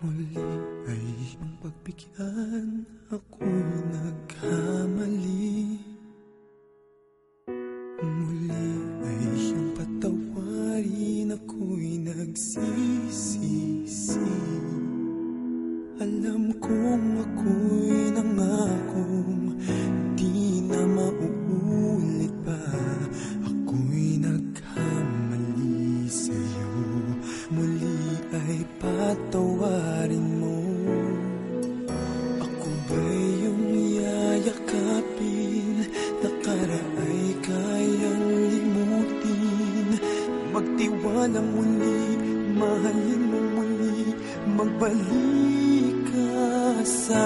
Muli ay iyong pagbigyan, ako'y nagkamali. Muli ay iyong patawarin, ako'y nagsisisi. Alam kong ako'y nangakong di na mauulit pa. Ako'y nagkamali sa'yo, muli ay patawarin mo. Ako ba'y iyong yayakapin, nakaraay kayang limutin? Magtiwala muli, mahalin mo muli, magbalik ka sa